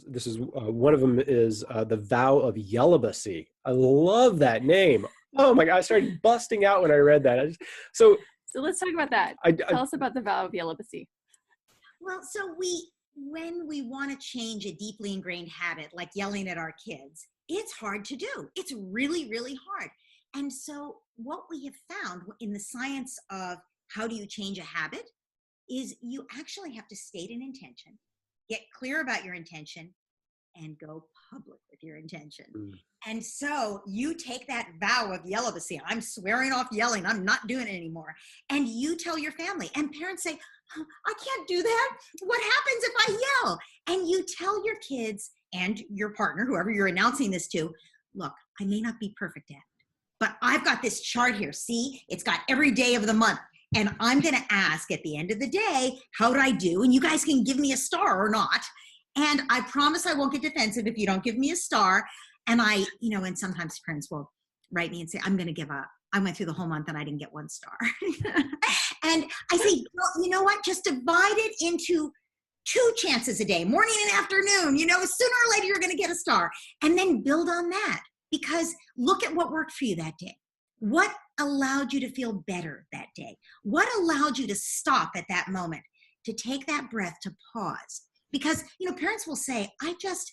this is one of them is the vow of Yelibacy. I love that name. Oh my God, I started busting out when I read that. So let's talk about that. Tell us about the vow of Yelibacy. Well, so when we want to change a deeply ingrained habit, like yelling at our kids, it's hard to do. It's really, really hard. And so what we have found in the science of how do you change a habit is you actually have to state an intention, get clear about your intention, and go public with your intention. And so you take that vow of Yelibacy, I'm swearing off yelling, I'm not doing it anymore. And you tell your family, and parents say, oh, I can't do that. What happens if I yell? And you tell your kids and your partner, whoever you're announcing this to, look, I may not be perfect at it, but I've got this chart here. See, it's got every day of the month. And I'm going to ask at the end of the day, how did I do? And you guys can give me a star or not. And I promise I won't get defensive if you don't give me a star. And and sometimes parents will write me and say, I'm going to give up. I went through the whole month and I didn't get one star. And I say, well, you know what? Just divide it into 2 chances a day, morning and afternoon. Sooner or later, you're going to get a star. And then build on that, because look at what worked for you that day. What allowed you to feel better that day? What allowed you to stop at that moment, to take that breath, to pause? Because, parents will say, I just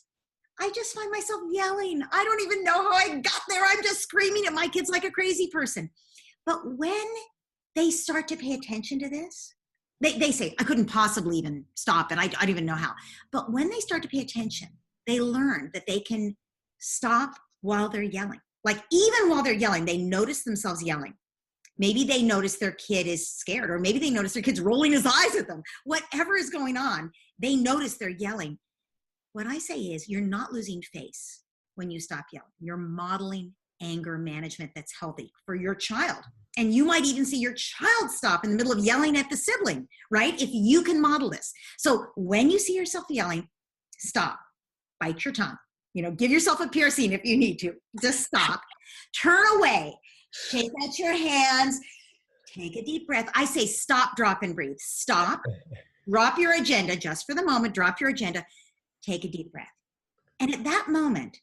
find myself yelling. I don't even know how I got there. I'm just screaming at my kids like a crazy person. But when they start to pay attention to this, they say, I couldn't possibly even stop it. I don't even know how. But when they start to pay attention, they learn that they can stop while they're yelling. Like even while they're yelling, they notice themselves yelling. Maybe they notice their kid is scared, or maybe they notice their kid's rolling his eyes at them. Whatever is going on, they notice they're yelling. What I say is, you're not losing face when you stop yelling. You're modeling anger management that's healthy for your child. And you might even see your child stop in the middle of yelling at the sibling, right? If you can model this. So when you see yourself yelling, stop, bite your tongue, give yourself a piercing if you need to, just stop, turn away, shake out your hands, take a deep breath. I say, stop, drop, and breathe. Stop, drop your agenda just for the moment, drop your agenda, take a deep breath. And at that moment,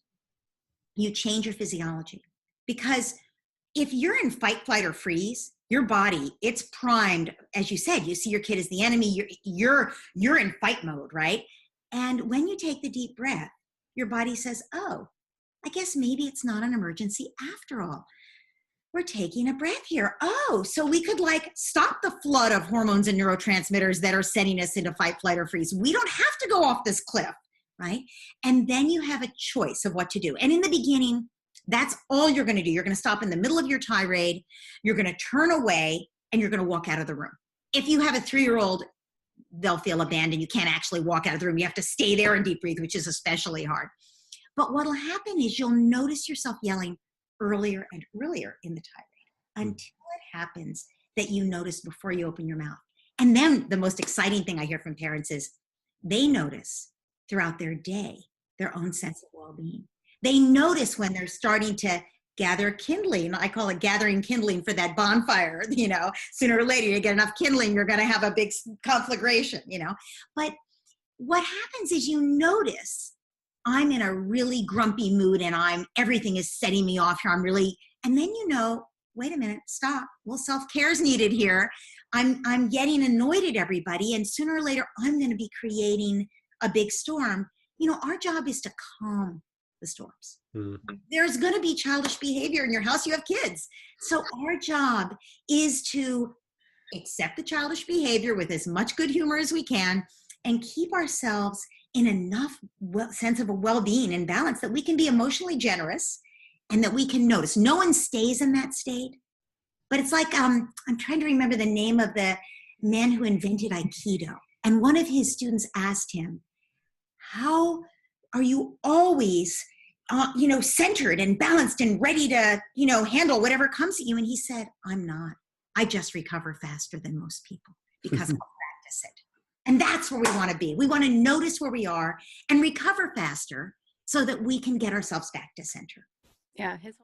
you change your physiology. Because if you're in fight, flight, or freeze, your body, it's primed. As you said, you see your kid as the enemy. You're in fight mode, right? And when you take the deep breath, your body says, oh, I guess maybe it's not an emergency after all. We're taking a breath here. Oh, so we could stop the flood of hormones and neurotransmitters that are sending us into fight, flight, or freeze. We don't have to go off this cliff, right? And then you have a choice of what to do. And in the beginning, that's all you're going to do. You're going to stop in the middle of your tirade. You're going to turn away and you're going to walk out of the room. If you have a 3-year-old, they'll feel abandoned. You can't actually walk out of the room. You have to stay there and deep breathe, which is especially hard. But what'll happen is you'll notice yourself yelling earlier and earlier in the tirade until it happens that you notice before you open your mouth. And then the most exciting thing I hear from parents is they notice throughout their day their own sense of well-being. They notice when they're starting to gather kindling. I call it gathering kindling for that bonfire. Sooner or later you get enough kindling, you're going to have a big conflagration, But what happens is you notice, I'm in a really grumpy mood and everything is setting me off here. And then wait a minute, stop. Well, self-care is needed here. I'm getting annoyed at everybody, and sooner or later I'm going to be creating a big storm. Our job is to calm the storms. Mm-hmm. There's going to be childish behavior in your house. You have kids. So our job is to accept the childish behavior with as much good humor as we can and keep ourselves in enough sense of a well-being and balance that we can be emotionally generous and that we can notice. No one stays in that state. But it's like, I'm trying to remember the name of the man who invented Aikido. And one of his students asked him, how are you always, centered and balanced and ready to, handle whatever comes at you? And he said, I'm not. I just recover faster than most people because I'll practice it. And that's where we want to be. We want to notice where we are and recover faster so that we can get ourselves back to center. Yeah, his